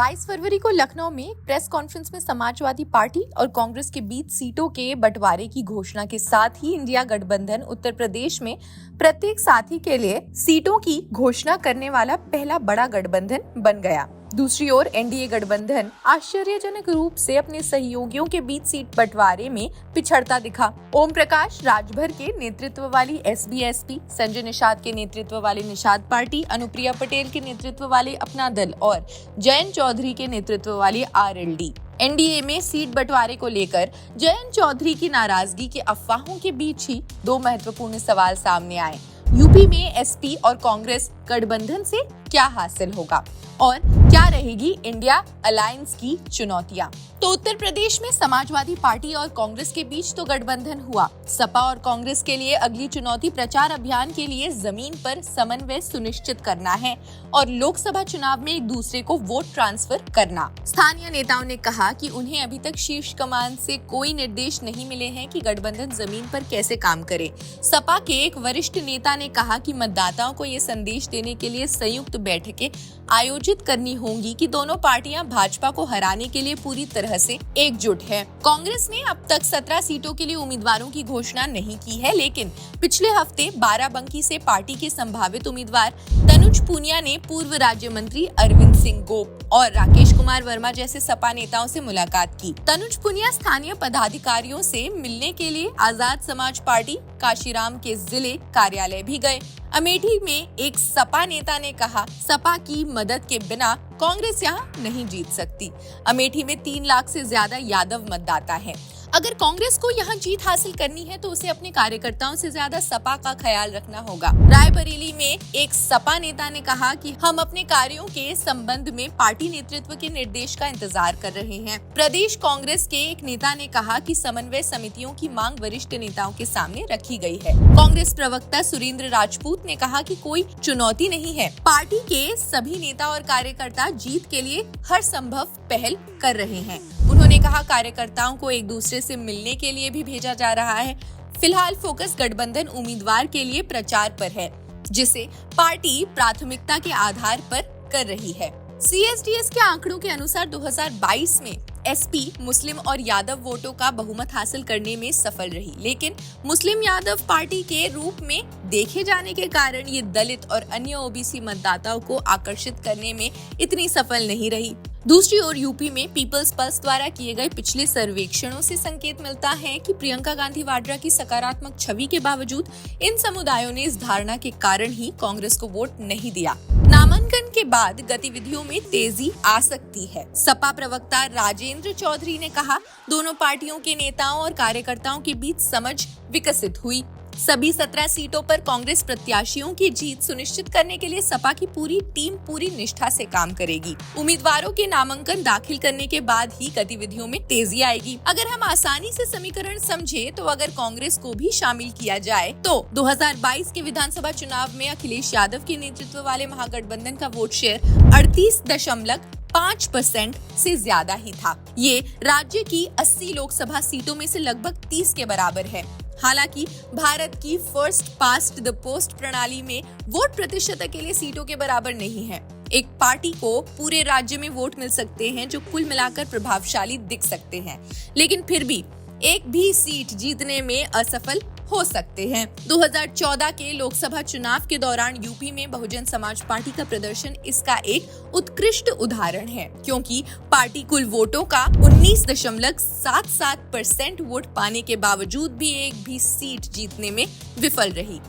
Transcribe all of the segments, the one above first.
22 फरवरी को लखनऊ में एक प्रेस कॉन्फ्रेंस में समाजवादी पार्टी और कांग्रेस के बीच सीटों के बंटवारे की घोषणा के साथ ही इंडिया गठबंधन उत्तर प्रदेश में प्रत्येक साथी के लिए सीटों की घोषणा करने वाला पहला बड़ा गठबंधन बन गया। दूसरी ओर एनडीए गठबंधन आश्चर्यजनक रूप से अपने सहयोगियों के बीच सीट बंटवारे में पिछड़ता दिखा। ओम प्रकाश राजभर के नेतृत्व वाली एसबीएसपी, संजय निषाद के नेतृत्व वाली निषाद पार्टी, अनुप्रिया पटेल के नेतृत्व वाले अपना दल और जयंत चौधरी के नेतृत्व वाली आरएलडी। एनडीए में सीट बंटवारे को लेकर जयंत चौधरी की नाराजगी के अफवाहों के बीच ही दो महत्वपूर्ण सवाल सामने आए। यूपी में एसपी और कांग्रेस गठबंधन से क्या हासिल होगा और क्या रहेगी इंडिया अलायंस की चुनौतियां। तो उत्तर प्रदेश में समाजवादी पार्टी और कांग्रेस के बीच तो गठबंधन हुआ। सपा और कांग्रेस के लिए अगली चुनौती प्रचार अभियान के लिए जमीन पर समन्वय सुनिश्चित करना है और लोकसभा चुनाव में एक दूसरे को वोट ट्रांसफर करना। स्थानीय नेताओं ने कहा कि उन्हें अभी तक शीर्ष कमान से कोई निर्देश नहीं मिले हैं कि गठबंधन जमीन पर कैसे काम करे। सपा के एक वरिष्ठ नेता ने कहा कि मतदाताओं को ये संदेश देने के लिए संयुक्त बैठकें आयोजित करनी होंगी कि दोनों पार्टियां भाजपा को हराने के लिए पूरी तरह से एकजुट है। कांग्रेस ने अब तक 17 सीटों के लिए उम्मीदवारों की घोषणा नहीं की है, लेकिन पिछले हफ्ते बाराबंकी से पार्टी के संभावित उम्मीदवार तनुज पुनिया ने पूर्व राज्य मंत्री अरविंद सिंह गोप और राकेश कुमार वर्मा जैसे सपा नेताओं से मुलाकात की। तनुज पुनिया स्थानीय पदाधिकारियों से मिलने के लिए आजाद समाज पार्टी काशीराम के जिले कार्यालय भी गए। अमेठी में एक सपा नेता ने कहा, सपा की मदद के बिना कांग्रेस यहाँ नहीं जीत सकती। अमेठी में 3 लाख से ज्यादा यादव मतदाता हैं। अगर कांग्रेस को यहाँ जीत हासिल करनी है तो उसे अपने कार्यकर्ताओं से ज्यादा सपा का ख्याल रखना होगा। रायबरेली में एक सपा नेता ने कहा कि हम अपने कार्यों के संबंध में पार्टी नेतृत्व के निर्देश का इंतजार कर रहे हैं। प्रदेश कांग्रेस के एक नेता ने कहा कि समन्वय समितियों की मांग वरिष्ठ नेताओं के सामने रखी गई है। कांग्रेस प्रवक्ता सुरेंद्र राजपूत ने कहा कि कोई चुनौती नहीं है। पार्टी के सभी नेता और कार्यकर्ता जीत के लिए हर संभव पहल कर रहे हैं। उन्होंने कहा कार्यकर्ताओं को एक दूसरे से मिलने के लिए भी भेजा जा रहा है। फिलहाल फोकस गठबंधन उम्मीदवार के लिए प्रचार पर है, जिसे पार्टी प्राथमिकता के आधार पर कर रही है। सीएसडीएस के आंकड़ों के अनुसार 2022 में एसपी मुस्लिम और यादव वोटों का बहुमत हासिल करने में सफल रही, लेकिन मुस्लिम यादव पार्टी के रूप में देखे जाने के कारण ये दलित और अन्य ओबीसी मतदाताओं को आकर्षित करने में इतनी सफल नहीं रही। दूसरी ओर यूपी में पीपल्स पल्स द्वारा किए गए पिछले सर्वेक्षणों से संकेत मिलता है कि प्रियंका गांधी वाड्रा की सकारात्मक छवि के बावजूद इन समुदायों ने इस धारणा के कारण ही कांग्रेस को वोट नहीं दिया। नामांकन के बाद गतिविधियों में तेजी आ सकती है। सपा प्रवक्ता राजेंद्र चौधरी ने कहा, दोनों पार्टियों के नेताओं और कार्यकर्ताओं के बीच समझ विकसित हुई। सभी 17 सीटों पर कांग्रेस प्रत्याशियों की जीत सुनिश्चित करने के लिए सपा की पूरी टीम पूरी निष्ठा से काम करेगी। उम्मीदवारों के नामांकन दाखिल करने के बाद ही गतिविधियों में तेजी आएगी। अगर हम आसानी से समीकरण समझे तो अगर कांग्रेस को भी शामिल किया जाए तो 2022 के विधानसभा चुनाव में अखिलेश यादव के नेतृत्व वाले महागठबंधन का वोट शेयर 38.5% से ज्यादा ही था। ये राज्य की 80 लोकसभा सीटों में से लगभग 30 के बराबर है। हालांकि भारत की फर्स्ट पास्ट द पोस्ट प्रणाली में वोट प्रतिशत के लिए सीटों के बराबर नहीं है। एक पार्टी को पूरे राज्य में वोट मिल सकते हैं जो कुल मिलाकर प्रभावशाली दिख सकते हैं, लेकिन फिर भी एक भी सीट जीतने में असफल हो सकते हैं। 2014 के लोकसभा चुनाव के दौरान यूपी में बहुजन समाज पार्टी का प्रदर्शन इसका एक उत्कृष्ट उदाहरण है, क्योंकि पार्टी कुल वोटों का 19.77% वोट पाने के बावजूद भी एक भी सीट जीतने में विफल रही।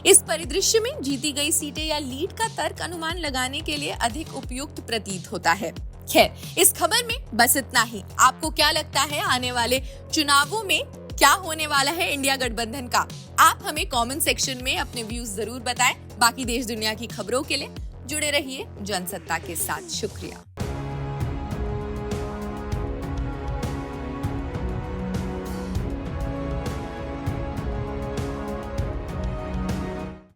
इस परिदृश्य में जीती गई सीटें या लीड का तर्क अनुमान लगाने के लिए अधिक उपयुक्त प्रतीत होता है। खैर, इस खबर में बस इतना ही। आपको क्या लगता है आने वाले चुनावों में क्या होने वाला है इंडिया गठबंधन का? आप हमें कमेंट सेक्शन में अपने व्यूज जरूर बताएं। बाकी देश दुनिया की खबरों के लिए जुड़े रहिए जनसत्ता के साथ। शुक्रिया।